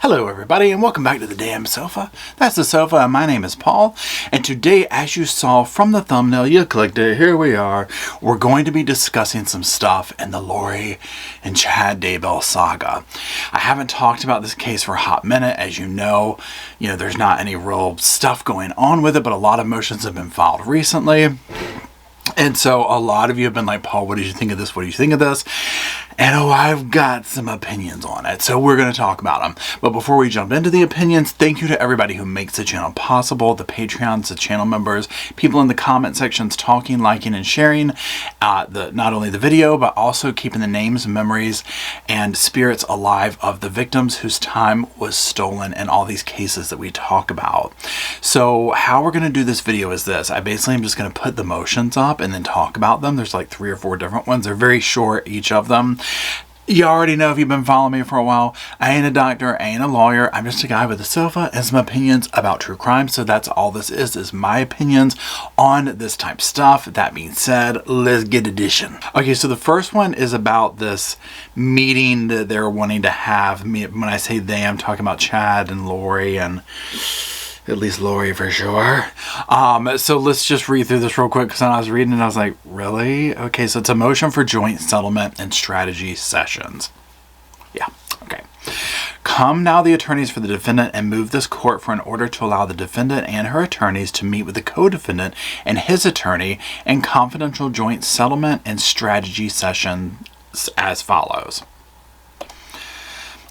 Hello everybody and welcome back to the damn sofa. That's the sofa and my name is Paul, and today, as you saw from the thumbnail, you clicked it, here we are. We're going to be discussing some stuff in the Lori and Chad Daybell saga. I haven't talked about this case for a hot minute. As you know, there's not any real stuff going on with it, but a lot of motions have been filed recently. And so a lot of you have been like, Paul, what did you think of this? What do you think of this? And I've got some opinions on it, so we're going to talk about them. But before we jump into the opinions, thank you to everybody who makes the channel possible, the Patreons, the channel members, people in the comment sections talking, liking, and sharing not only the video, but also keeping the names, memories, and spirits alive of the victims whose time was stolen in all these cases that we talk about. So how we're going to do this video is this. I basically am just going to put the motions up and then talk about them. There's like 3 or 4 different ones. They're very short, each of them. You already know if you've been following me for a while, I ain't a doctor, I ain't a lawyer, I'm just a guy with a sofa and some opinions about true crime. So that's all this is my opinions on this type of stuff. That being said, let's get edition. Okay, so the first one is about this meeting that they're wanting to have. When I say they, I'm talking about Chad and Lori, and at least Lori for sure. So let's just read through this real quick, because when I was reading it, I was like, really? Okay, so it's a motion for joint settlement and strategy sessions. Yeah, okay. Come now, the attorneys for the defendant, and move this court for an order to allow the defendant and her attorneys to meet with the co-defendant and his attorney in confidential joint settlement and strategy sessions as follows.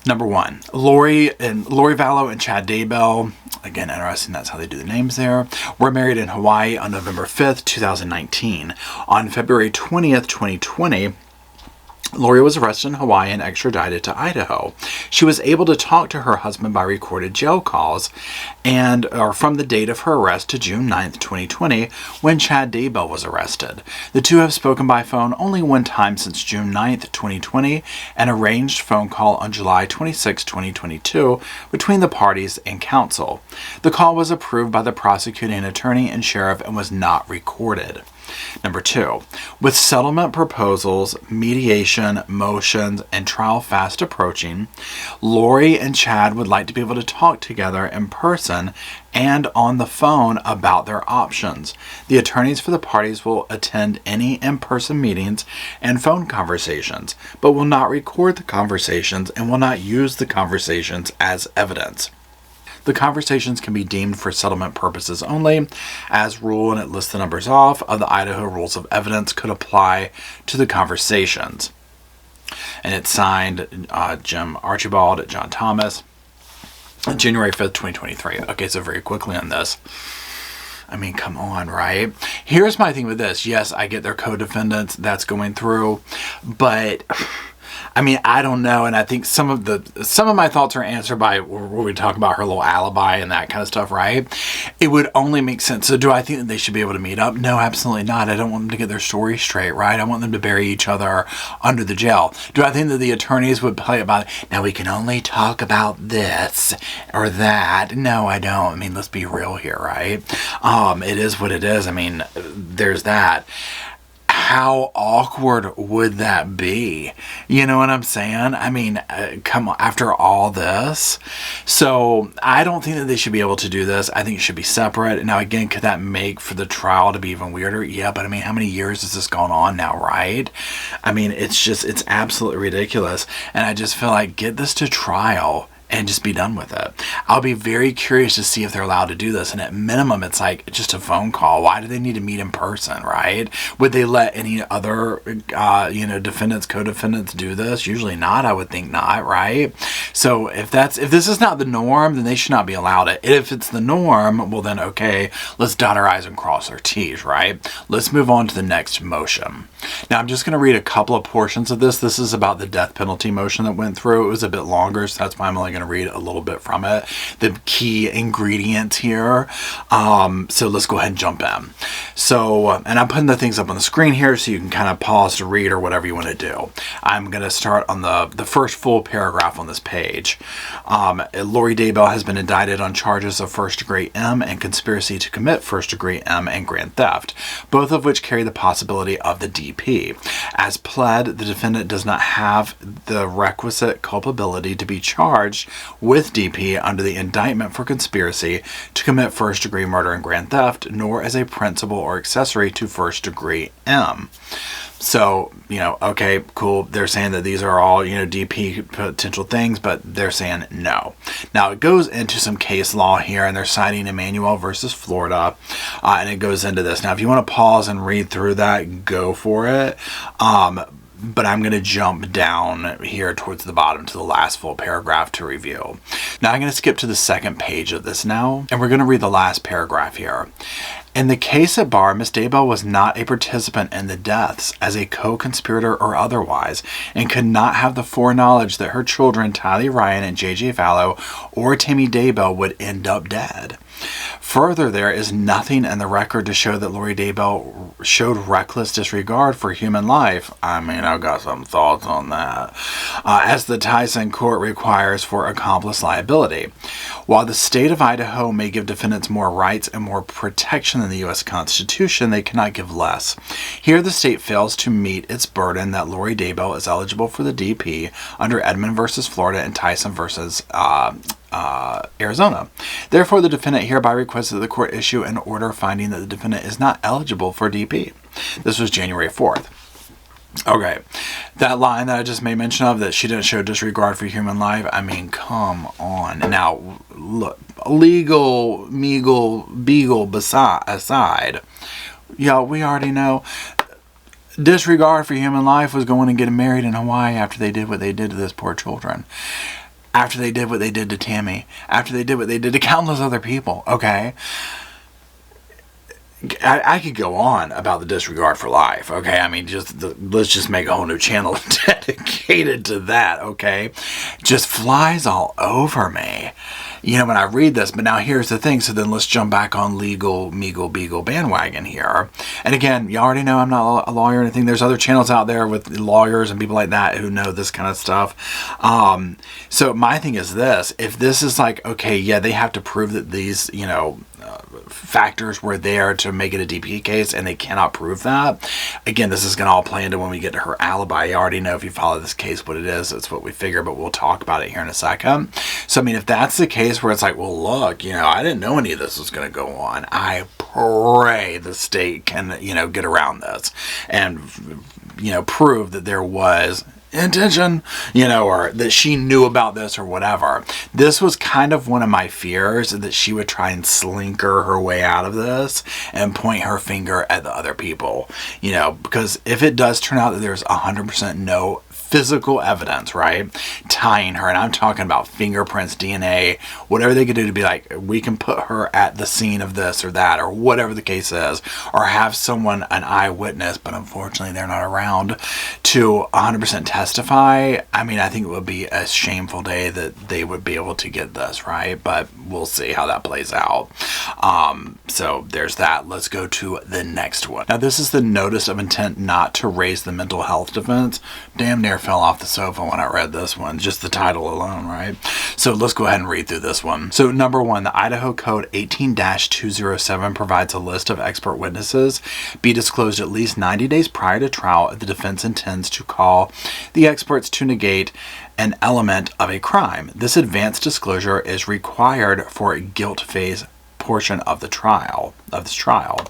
Number 1, Lori Vallow and Chad Daybell, again, interesting, that's how they do the names there, were married in Hawaii on November 5th, 2019. On February 20th, 2020, Lori was arrested in Hawaii and extradited to Idaho. She was able to talk to her husband by recorded jail calls or from the date of her arrest to June 9th, 2020, when Chad Daybell was arrested. The two have spoken by phone only one time since June 9th, 2020, an arranged phone call on July 26, 2022, between the parties and counsel. The call was approved by the prosecuting attorney and sheriff and was not recorded. Number 2, with settlement proposals, mediation, motions, and trial fast approaching, Lori and Chad would like to be able to talk together in person and on the phone about their options. The attorneys for the parties will attend any in-person meetings and phone conversations, but will not record the conversations and will not use the conversations as evidence. The conversations can be deemed for settlement purposes only. As rule, and it lists the numbers off, of the Idaho Rules of Evidence could apply to the conversations. And it's signed Jim Archibald, John Thomas, January 5th, 2023. Okay, so very quickly on this. I mean, come on, right? Here's my thing with this. Yes, I get their co-defendants that's going through, but I mean, I don't know, and I think some of my thoughts are answered by when we talk about her little alibi and that kind of stuff, right? It would only make sense. So do I think that they should be able to meet up? No, absolutely not. I don't want them to get their story straight, right? I want them to bury each other under the jail. Do I think that the attorneys would play about it? Now, we can only talk about this or that. No, I don't. I mean, let's be real here, right? It is what it is. I mean, there's that. How awkward would that be? You know what I'm saying? I mean, come on, after all this. So I don't think that they should be able to do this. I think it should be separate. Now, again, could that make for the trial to be even weirder? Yeah, but I mean, how many years has this gone on now, right? I mean, it's absolutely ridiculous. And I just feel like, get this to trial and just be done with it. I'll be very curious to see if they're allowed to do this. And at minimum, it's like just a phone call. Why do they need to meet in person, right? Would they let any other, defendants, co-defendants do this? Usually not. I would think not, right? So if this is not the norm, then they should not be allowed it. If it's the norm, well then, okay, let's dot our I's and cross our T's, right? Let's move on to the next motion. Now, I'm just going to read a couple of portions of this. This is about the death penalty motion that went through. It was a bit longer, so that's why I'm only going to read a little bit from it. The key ingredients here. So let's go ahead and jump in. So, and I'm putting the things up on the screen here so you can kind of pause to read or whatever you want to do. I'm going to start on the first full paragraph on this page. Lori Daybell has been indicted on charges of first-degree M and conspiracy to commit first-degree M and grand theft, both of which carry the possibility of the DP. As pled, the defendant does not have the requisite culpability to be charged with DP under the indictment for conspiracy to commit first-degree murder and grand theft, nor as a principal or accessory to first-degree M. So, okay, cool. They're saying that these are all, DP potential things, but they're saying no. Now, it goes into some case law here, and they're citing Emanuel versus Florida, and it goes into this. Now, if you want to pause and read through that, go for it. But I'm going to jump down here towards the bottom to the last full paragraph to review. Now, I'm going to skip to the second page of this now, and we're going to read the last paragraph here. In the case at bar, Miss Daybell was not a participant in the deaths as a co-conspirator or otherwise, and could not have the foreknowledge that her children, Tylee Ryan and J.J. Vallow, or Tammy Daybell would end up dead. Further, there is nothing in the record to show that Lori Daybell showed reckless disregard for human life. I mean, I've got some thoughts on that. As the Tyson court requires for accomplice liability. While the state of Idaho may give defendants more rights and more protection than the U.S. Constitution, they cannot give less. Here, the state fails to meet its burden that Lori Daybell is eligible for the DP under Edmond versus Florida and Tyson versus Arizona. Therefore, the defendant hereby requests that the court issue an order finding that the defendant is not eligible for DP. This was January 4th. Okay, that line that I just made mention of, that she didn't show disregard for human life, I mean, come on. Now, look, legal, beagle aside, we already know disregard for human life was going to get married in Hawaii after they did what they did to those poor children. After they did what they did to Tammy. After they did what they did to countless other people, okay? I could go on about the disregard for life, okay? I mean, let's just make a whole new channel dedicated to that, okay? Just flies all over me, when I read this. But now here's the thing. So then let's jump back on legal, beagle bandwagon here. And again, you already know I'm not a lawyer or anything. There's other channels out there with lawyers and people like that who know this kind of stuff. So my thing is this. If this is like, okay, yeah, they have to prove that these, factors were there to make it a DP case, and they cannot prove that. Again, this is going to all play into when we get to her alibi. You already know, if you follow this case, what it is. It's what we figure, but we'll talk about it here in a second. So, I mean, if that's the case where it's like, well, look, I didn't know any of this was going to go on. I pray the state can, get around this and, prove that there was intention, or that she knew about this or whatever. This was kind of one of my fears, that she would try and slinker her way out of this and point her finger at the other people, because if it does turn out that there's 100% no physical evidence, right, tying her, and I'm talking about fingerprints, DNA, whatever they could do to be like, we can put her at the scene of this or that, or whatever the case is, or have someone, an eyewitness, but unfortunately they're not around to 100% testify. I mean, I think it would be a shameful day that they would be able to get this, right? But we'll see how that plays out. So there's that. Let's go to the next one. Now, this is the notice of intent not to raise the mental health defense. Damn near fell off the sofa when I read this one, just the title alone, right? So let's go ahead and read through this one. So number one, the Idaho Code 18-207 provides a list of expert witnesses be disclosed at least 90 days prior to trial if the defense intends to call the experts to negate an element of a crime. This advanced disclosure is required for a guilt phase portion of this trial.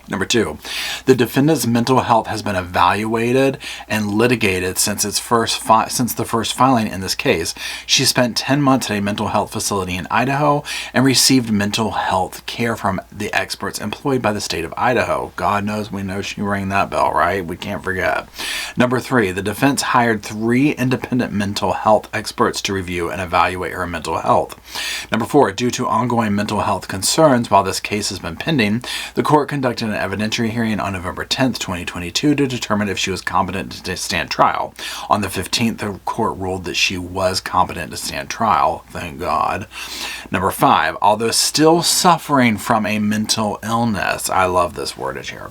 Number two, the defendant's mental health has been evaluated and litigated since the first filing in this case. She spent 10 months at a mental health facility in Idaho and received mental health care from the experts employed by the state of Idaho. God knows we know she rang that bell, right? We can't forget. Number three, the defense hired 3 independent mental health experts to review and evaluate her mental health. Number four, due to ongoing mental health concerns while this case has been pending, the court conducted an evidentiary hearing on November 10th, 2022 to determine if she was competent to stand trial. On the 15th, the court ruled that she was competent to stand trial. Thank God. Number five, although still suffering from a mental illness, I love this wordage here,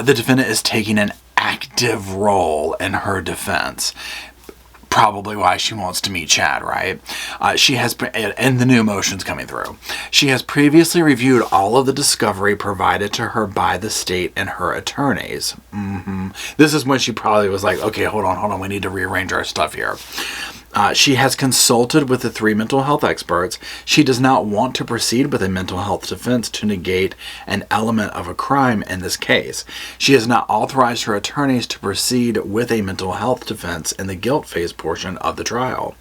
the defendant is taking an active role in her defense. Probably why she wants to meet Chad, right? She has, and the new emotions coming through. She has previously reviewed all of the discovery provided to her by the state and her attorneys. This is when she probably was like, okay, hold on, we need to rearrange our stuff here. She has consulted with the 3 mental health experts. She does not want to proceed with a mental health defense to negate an element of a crime in this case. She has not authorized her attorneys to proceed with a mental health defense in the guilt phase portion of the trial.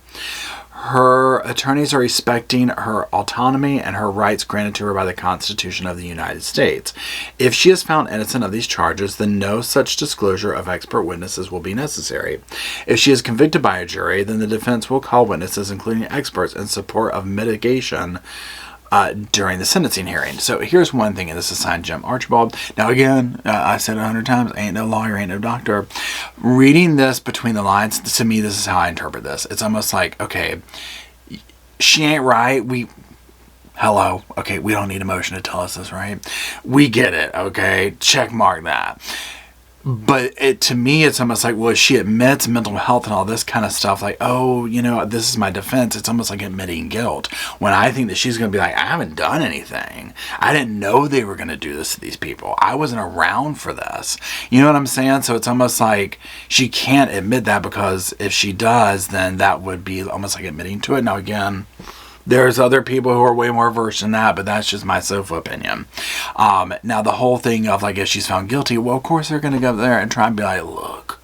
Her attorneys are respecting her autonomy and her rights granted to her by the Constitution of the United States. If she is found innocent of these charges, then no such disclosure of expert witnesses will be necessary. If she is convicted by a jury, then the defense will call witnesses, including experts, in support of mitigation during the sentencing hearing. So here's one thing, and this is signed Jim Archibald. Now again, I said 100 times, I ain't no lawyer, ain't no doctor. Reading this between the lines, to me, this is how I interpret this. It's almost like, okay, she ain't right. Hello. Okay, we don't need emotion to tell us this, right? We get it, okay? Check mark that. But to me, it's almost like, well, she admits mental health and all this kind of stuff, like, oh, this is my defense. It's almost like admitting guilt. When I think that she's going to be like, I haven't done anything. I didn't know they were going to do this to these people. I wasn't around for this. You know what I'm saying? So it's almost like she can't admit that, because if she does, then that would be almost like admitting to it. Now, again, there's other people who are way more versed in that, but that's just my sofa opinion. Now, the whole thing of, like, if she's found guilty, well, of course they're going to go there and try and be like, look,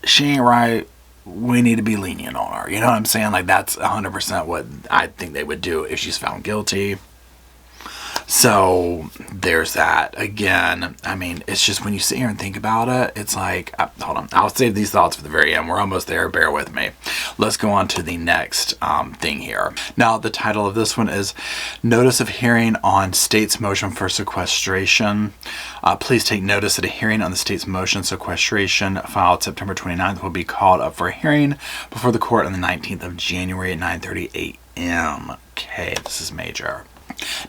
she ain't right. We need to be lenient on her. You know what I'm saying? Like, that's 100% what I think they would do if she's found guilty. So there's that. Again, I mean, it's just when you sit here and think about it, it's like, hold on, I'll save these thoughts for the very end. We're almost there. Bear with me. Let's go on to the next thing here. Now, the title of this one is Notice of Hearing on State's Motion for Sequestration. Please take notice that a hearing on the state's motion sequestration filed September 29th will be called up for a hearing before the court on the 19th of January at 9:30 a.m. Okay, this is major.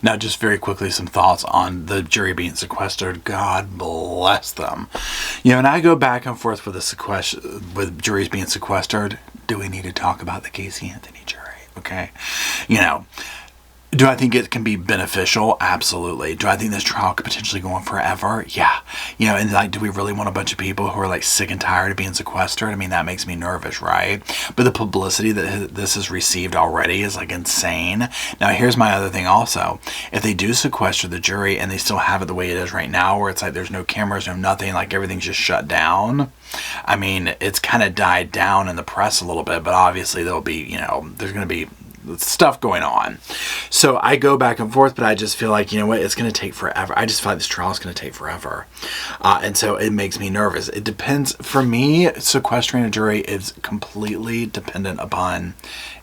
Now, just very quickly, some thoughts on the jury being sequestered. God bless them. And I go back and forth with juries being sequestered. Do we need to talk about the Casey Anthony jury? Okay. Do I think it can be beneficial? Absolutely. Do I think this trial could potentially go on forever? Yeah. And like, do we really want a bunch of people who are like sick and tired of being sequestered? I mean, that makes me nervous, right? But the publicity that this has received already is like insane. Now, here's my other thing also. If they do sequester the jury and they still have it the way it is right now, where it's like there's no cameras, no nothing, like everything's just shut down. I mean, it's kind of died down in the press a little bit, but obviously there'll be, there's going to be stuff going on. So I go back and forth, but I just feel like, it's going to take forever. I just feel like this trial is going to take forever. And so it makes me nervous. It depends. For me, sequestering a jury is completely dependent upon,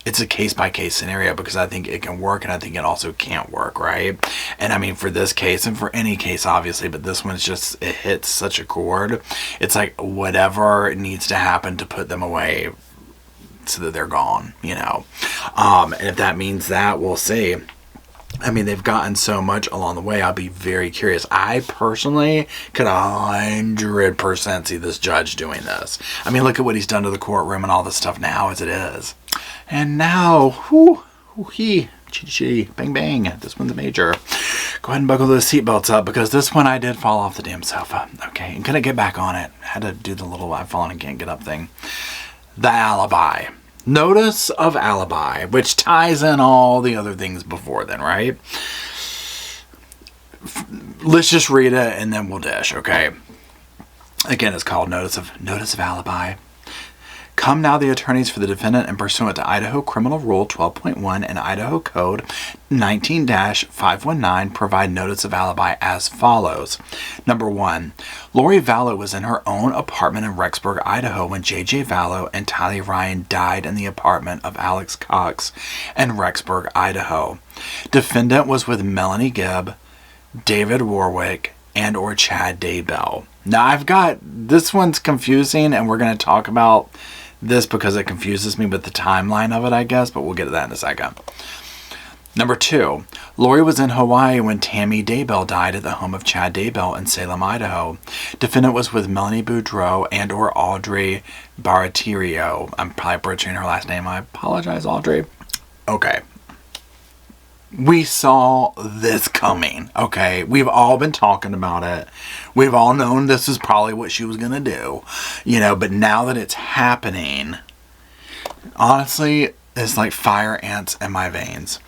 it's a case-by-case scenario, because I think it can work and I think it also can't work, right? And I mean, for this case and for any case, obviously, but this one's just, it hits such a chord. It's like whatever needs to happen to put them away so that they're gone, and if that means that, we'll see. I mean, they've gotten so much along the way. I'll be very curious. I personally could 100% see this judge doing this. I mean, look at what he's done to the courtroom and all this stuff now as it is. And now, bang, bang. This one's a major. Go ahead and buckle those seatbelts up, because this one I did fall off the damn sofa. Okay, and couldn't get back on it. Had to do the little I've fallen and can't get up thing. The Alibi. Notice of Alibi, which ties in all the other things before then, right? Let's just read it and then we'll dish, okay? Again, it's called Notice of Alibi. Come now, the attorneys for the defendant, and pursuant to Idaho Criminal Rule 12.1 and Idaho Code 19-519, provide notice of alibi as follows. Number 1, Lori Vallow was in her own apartment in Rexburg, Idaho, when J.J. Vallow and Tylee Ryan died in the apartment of Alex Cox in Rexburg, Idaho. Defendant was with Melanie Gibb, David Warwick, and or Chad Daybell. Now, this one's confusing, and we're going to talk about this because it confuses me with the timeline of it, I guess, but we'll get to that in a second. Number 2, Lori was in Hawaii when Tammy Daybell died at the home of Chad Daybell in Salem, Idaho. Defendant was with Melanie Boudreau and or Audrey Baratirio. I'm probably butchering her last name. I apologize, Audrey. Okay. We saw this coming, okay? We've all been talking about it. We've all known this is probably what she was going to do, but now that it's happening, honestly, it's like fire ants in my veins.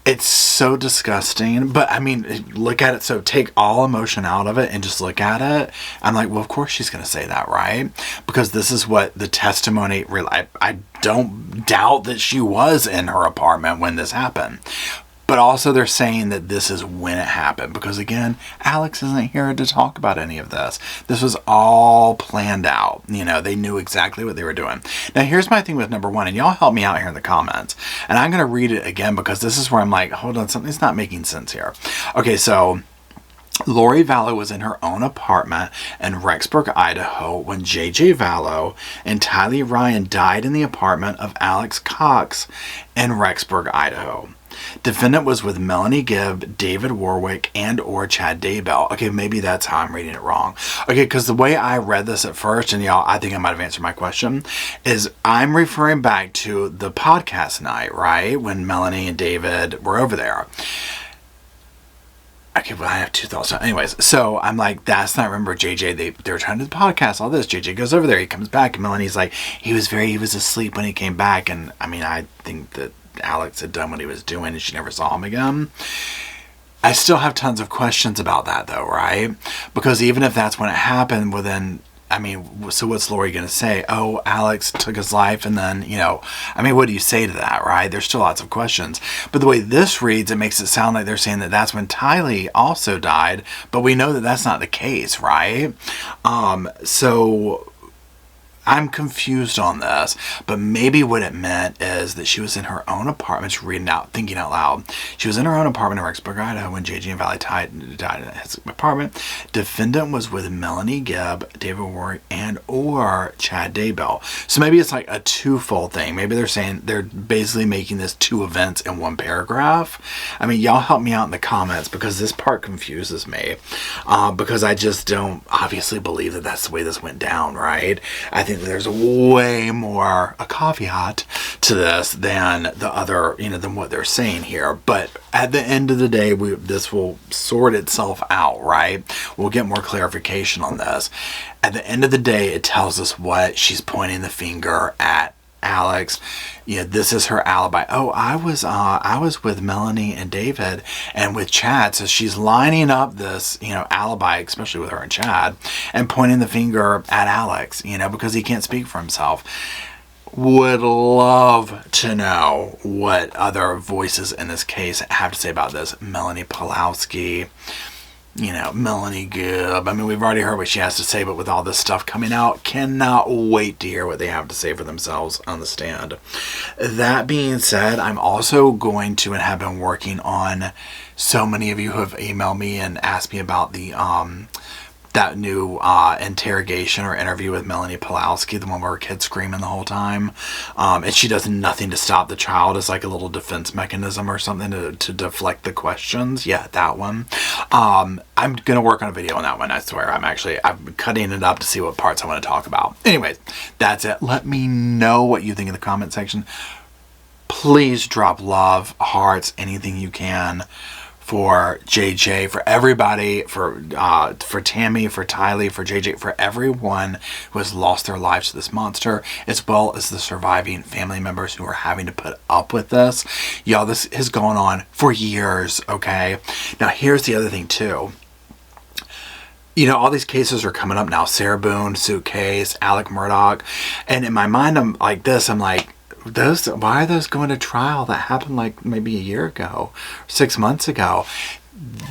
It's so disgusting, but I mean, look at it. So take all emotion out of it and just look at it. I'm like, well, of course she's going to say that, right? Because this is what the testimony, I don't doubt that she was in her apartment when this happened. But also they're saying that this is when it happened. Because again, Alex isn't here to talk about any of this. This was all planned out. You know, they knew exactly what they were doing. Now here's my thing with number one. And y'all help me out here in the comments. And I'm going to read it again because this is where I'm like, hold on, something's not making sense here. Okay, so Lori Vallow was in her own apartment in Rexburg, Idaho when J.J. Vallow and Tylee Ryan died in the apartment of Alex Cox in Rexburg, Idaho. Defendant was with Melanie Gibb, David Warwick, and or Chad Daybell. Okay, maybe that's how I'm reading it wrong. Okay, because the way I read this at first, and y'all, I think I might have answered my question, is I'm referring back to the podcast night, right? When Melanie and David were over there. Okay, well, I have two thoughts. Anyways, so I'm like, that's not, remember JJ, they were trying to do the podcast, all this. JJ goes over there, he comes back, and Melanie's like, he was asleep when he came back. And I mean, I think that Alex had done what he was doing and she never saw him again. I still have tons of questions about that though, right? Because even if that's when it happened, well then, I mean, so what's Lori going to say? Oh, Alex took his life and then, you know, I mean, what do you say to that, right? There's still lots of questions. But the way this reads, it makes it sound like they're saying that that's when Tylee also died, but we know that that's not the case, right? So I'm confused on this, but maybe what it meant is that she was in her own apartment, just reading out, thinking out loud. She was in her own apartment in Rexburg, Idaho when J.J. and Valley died in his apartment. Defendant was with Melanie Gibb, David Warwick, and or Chad Daybell. So maybe it's like a twofold thing. Maybe they're saying they're basically making this two events in one paragraph. I mean, y'all help me out in the comments because this part confuses me. Because I just don't obviously believe that that's the way this went down, right? I think there's way more a caveat to this than the other, you know, than what they're saying here. But at the end of the day, this will sort itself out, right? We'll get more clarification on this. At the end of the day, it tells us what she's pointing the finger at Alex. Yeah, this is her alibi. Oh, I was with Melanie and David and with Chad. So she's lining up this, you know, alibi, especially with her and Chad, and pointing the finger at Alex, you know, because he can't speak for himself. Would love to know what other voices in this case have to say about this. Melanie Pulowski, you know, Melanie Gibb. I mean, we've already heard what she has to say, but with all this stuff coming out, cannot wait to hear what they have to say for themselves on the stand. That being said, I'm also going to and have been working on, so many of you who have emailed me and asked me about the that new interrogation or interview with Melanie Pulowski, the one where her kid's screaming the whole time, and she does nothing to stop the child as like a little defense mechanism or something to deflect the questions. Yeah, that one. I'm gonna work on a video on that one. I swear. I'm cutting it up to see what parts I want to talk about. Anyways, that's it. Let me know what you think in the comment section. Please drop love, hearts, anything you can for JJ, for everybody, for Tammy, for Tylee, for JJ, for everyone who has lost their lives to this monster, as well as the surviving family members who are having to put up with this. Y'all, this has gone on for years, okay? Now, here's the other thing, too. You know, all these cases are coming up now. Sarah Boone, Suitcase, Alec Murdaugh. And in my mind, I'm like this. I'm like, why are those going to trial? That happened like maybe a year ago, 6 months ago.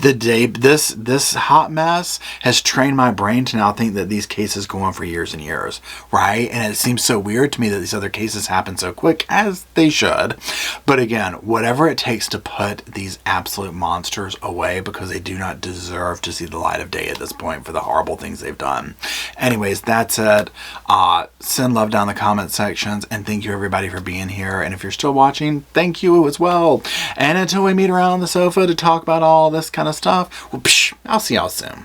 The day this hot mess has trained my brain to now think that these cases go on for years and years, right? And it seems so weird to me that these other cases happen so quick, as they should. But again, whatever it takes to put these absolute monsters away, because they do not deserve to see the light of day at this point for the horrible things they've done. Anyways, that's it. Send love down the comment sections, and thank you everybody for being here. And if you're still watching, thank you as well. And until we meet around the sofa to talk about all this kind of stuff, well, I'll see y'all soon.